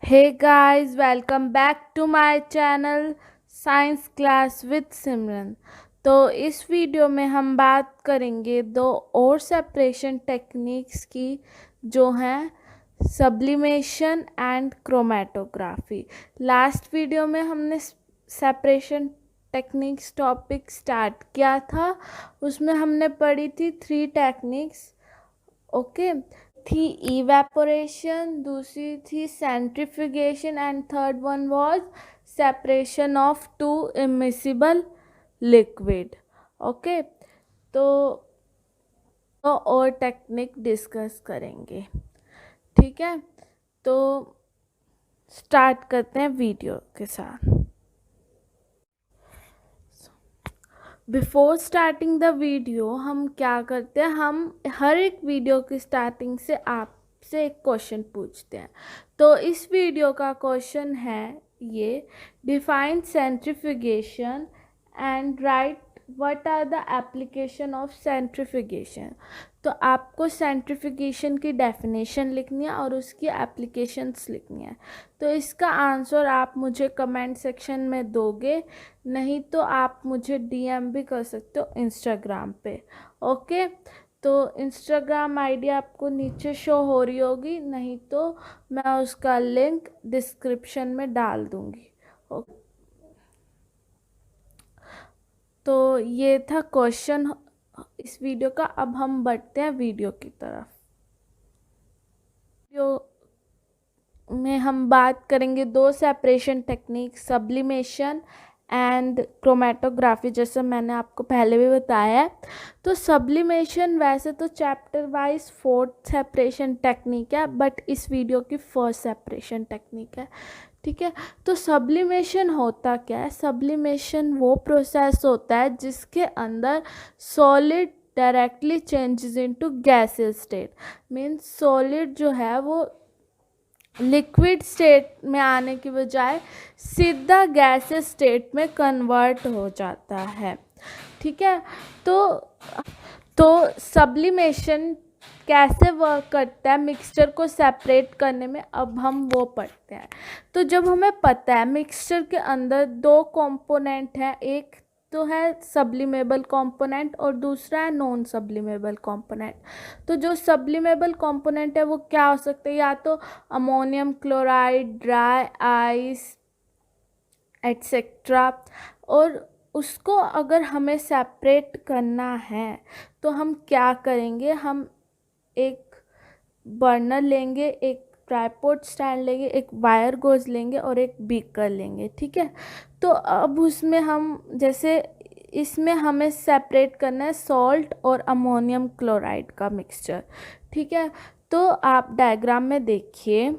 Hey guys, welcome back to my channel science class with Simran. तो इस video में हम बात करेंगे दो और सेपरेशन टेक्निक्स की जो हैं sublimation and chromatography. Last video में हमने सेपरेशन टेक्निक्स टॉपिक स्टार्ट किया था, उसमें हमने पढ़ी थी 3 टेक्निक्स। ओके, थी इवेपोरेशन, दूसरी थी centrifugation and third one was separation of to immiscible liquid. Okay, तो और टेक्निक डिस्कस करेंगे। ठीक है, तो स्टार्ट करते हैं वीडियो के साथ। बिफोर स्टार्टिंग द वीडियो हम क्या करते हैं, हम हर एक वीडियो की स्टार्टिंग से आपसे एक क्वेश्चन पूछते हैं। तो इस वीडियो का क्वेश्चन है ये, define centrifugation and write what are the application of centrifugation. तो आपको सेंट्रीफ्यूगेशन की डेफिनेशन लिखनी है और उसकी एप्लीकेशंस लिखनी है। तो इसका आंसर आप मुझे कमेंट सेक्शन में दोगे, नहीं तो आप मुझे डीएम भी कर सकते हो इंस्टाग्राम पे। ओके, तो इंस्टाग्राम आईडी आपको नीचे शो हो रही होगी, नहीं तो मैं उसका लिंक डिस्क्रिप्शन में डाल दूँगी। ओके, तो ये था क्वेश्चन इस वीडियो का। अब हम बढ़ते हैं वीडियो की तरफ। वीडियो में हम बात करेंगे दो separation technique, sublimation and chromatography, जैसे मैंने आपको पहले भी बताया है। तो सब्लिमेशन वैसे तो chapter wise 4th separation technique है, बट इस वीडियो की फर्स्ट सेपरेशन टेक्निक है। ठीक है, तो सब्लिमेशन होता क्या है? सब्लिमेशन वो प्रोसेस होता है जिसके अंदर solid directly changes into gaseous state. Means solid जो है वो लिक्विड स्टेट में आने की बजाय सीधा गैसियस स्टेट में कन्वर्ट हो जाता है। ठीक है, तो सब्लिमेशन कैसे वर्क करता है मिक्सचर को सेपरेट करने में, अब हम वो पढ़ते हैं। तो जब हमें पता है मिक्सचर के अंदर दो कंपोनेंट हैं, एक तो है सब्लिमेबल कंपोनेंट और दूसरा है नॉन सब्लिमेबल कंपोनेंट। तो जो सब्लिमेबल कंपोनेंट है वो क्या हो सकते हैं? या तो ammonium chloride, dry ice etcetera. और उसको अगर हमें सेपरेट करना है तो हम क्या करेंगे, हम एक बर्नर लेंगे, एक ट्राइपॉड स्टैंड लेंगे, एक वायर गोज लेंगे और एक बीकर लेंगे। ठीक है, तो अब उसमें हम जैसे इसमें हमें सेपरेट करना है सॉल्ट और अमोनियम क्लोराइड का मिक्सचर। ठीक है, तो आप डायग्राम में देखिए।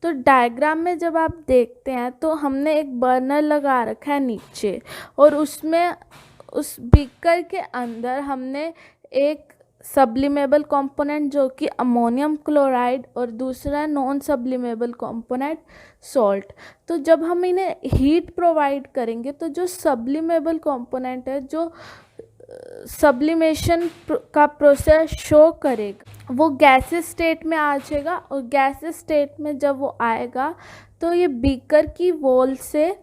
तो डायग्राम में जब आप देखते हैं तो हमने एक बर्नर लगा रखा है नीचे, और उसमें उस बीकर के अंदर हमने एक सब्लिमेबल कंपोनेंट जो कि अमोनियम क्लोराइड और दूसरा नॉन सब्लिमेबल कंपोनेंट सॉल्ट। तो जब हम इन्हें हीट प्रोवाइड करेंगे तो जो सब्लिमेबल कंपोनेंट है, जो सब्लिमेशन का प्रोसेस शो करेगा, वो गैसेस स्टेट में आ जाएगा। और गैसेस स्टेट में जब वो आएगा तो ये बीकर की वॉल से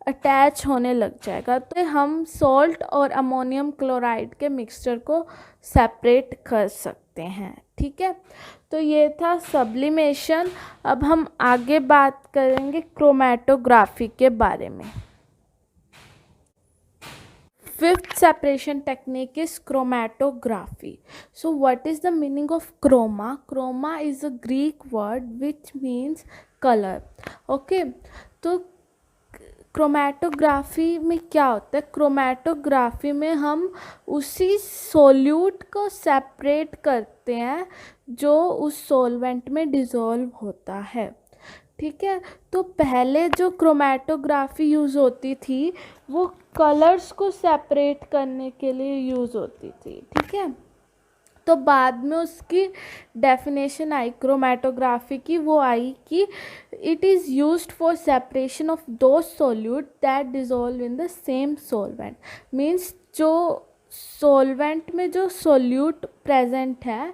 अटैच होने लग जाएगा। तो हम सॉल्ट और अमोनियम क्लोराइड के मिक्सचर को सेपरेट कर सकते हैं। ठीक है, तो ये था सब्लिमेशन। अब हम आगे बात करेंगे क्रोमेटोग्राफी के बारे में। Fifth separation technique is chromatography. So what is the meaning of chroma? Chroma is a Greek word which means color. Okay, तो क्रोमेटोग्राफी में क्या होता है? क्रोमेटोग्राफी में हम उसी सोल्यूट को सेपरेट करते हैं जो उस सॉल्वेंट में डिज़ोल्व होता है। ठीक है, तो पहले जो क्रोमेटोग्राफी यूज़ होती थी वो कलर्स को सेपरेट करने के लिए यूज़ होती थी। ठीक है, तो बाद में उसकी डेफिनेशन आई क्रोमेटोग्राफी की, वो आई कि it is used for separation of दो solute that dissolve in the same solvent. Means जो सॉल्वेंट में जो सोल्यूट प्रेजेंट है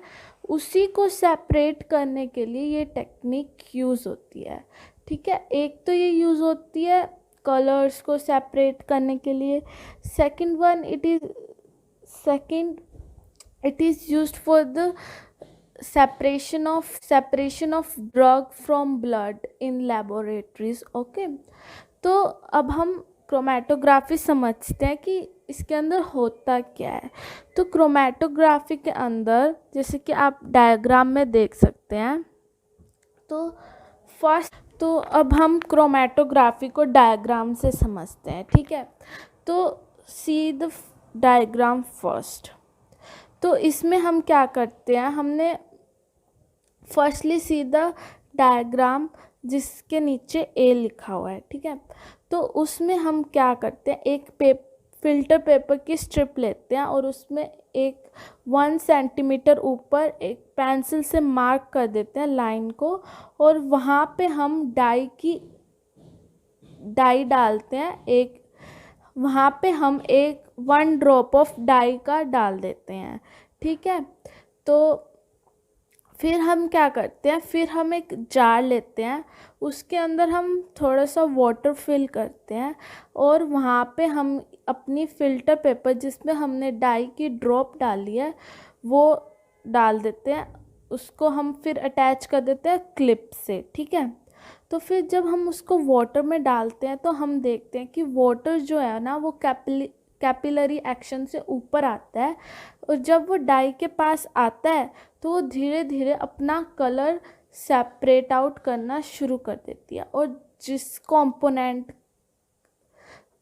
उसी को सेपरेट करने के लिए ये टेक्निक यूज़ होती है। ठीक है, एक तो ये यूज़ होती है कलर्स को सेपरेट करने के लिए। Second it is used for the separation of drug from blood in laboratories। Okay, तो अब हम क्रोमेटोग्राफी समझते हैं कि इसके अंदर होता क्या है। तो क्रोमेटोग्राफी के अंदर जैसे कि आप डायग्राम में देख सकते हैं, तो अब हम क्रोमेटोग्राफी को डायग्राम से समझते हैं। ठीक है, तो सी द डायग्राम फर्स्ट। तो इसमें हम क्या करते हैं, हमने फर्स्टली सी द डायग्राम जिसके नीचे ए लिखा हुआ है। ठीक है, तो उसमें हम क्या करते हैं, एक फिल्टर पेपर की स्ट्रिप लेते हैं और उसमें एक 1 सेंटीमीटर ऊपर एक पेंसिल से मार्क कर देते हैं लाइन को, और वहाँ पे हम डाई डालते हैं। वहाँ पे हम 1 ड्रॉप ऑफ डाई का डाल देते हैं। ठीक है, तो फिर हम क्या करते हैं, फिर हम एक जार लेते हैं, उसके अंदर हम थोड़ा सा वाटर फिल करते हैं और वहाँ पे हम अपनी फ़िल्टर पेपर जिसमें हमने डाई की ड्रॉप डाली है वो डाल देते हैं। उसको हम फिर अटैच कर देते हैं क्लिप से। ठीक है, तो फिर जब हम उसको वाटर में डालते हैं तो हम देखते हैं कि वाटर जो है ना वो कैपिलरी एक्शन से ऊपर आता है, और जब वो डाई के पास आता है तो वो धीरे धीरे अपना कलर सेपरेट आउट करना शुरू कर देती है,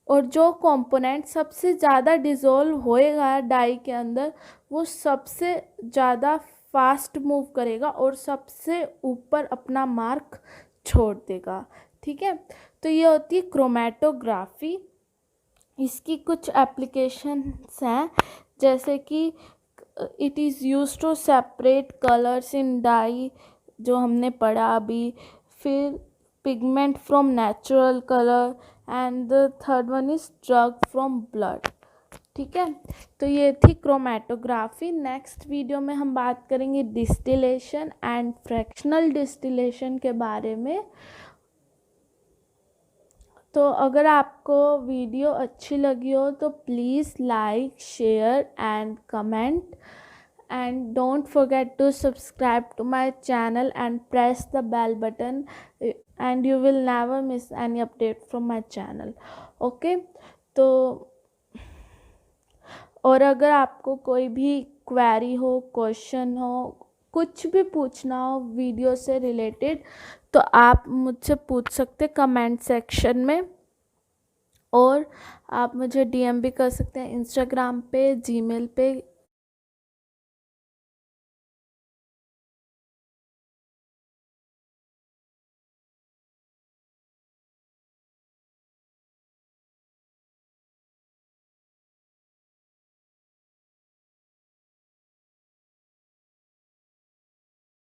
और जो कंपोनेंट सबसे ज़्यादा डिज़ोल्व होएगा डाई के अंदर वो सबसे ज़्यादा फास्ट मूव करेगा और सबसे ऊपर अपना मार्क छोड़ देगा। ठीक है, तो ये होती है क्रोमेटोग्राफी। इसकी कुछ एप्लीकेशंस हैं, जैसे कि it is used to separate colours in dye जो हमने पढ़ा अभी, फिर pigment from natural colour, and the third one is drug from blood. ठीक है, तो ये थी क्रोमेटोग्राफी। नेक्स्ट वीडियो में हम बात करेंगे डिस्टिलेशन एंड फ्रैक्शनल डिस्टिलेशन के बारे में। तो अगर आपको वीडियो अच्छी लगी हो तो please like, share and comment, and don't forget to subscribe to my channel and press the bell button, and you will never miss any update from my channel। okay, तो और अगर आपको कोई भी क्वेरी हो, क्वेश्चन हो, कुछ भी पूछना हो वीडियो से रिलेटेड, तो आप मुझसे पूछ सकते कमेंट सेक्शन में, और आप मुझे DM भी कर सकते हैं इंस्टाग्राम पे, जीमेल पे,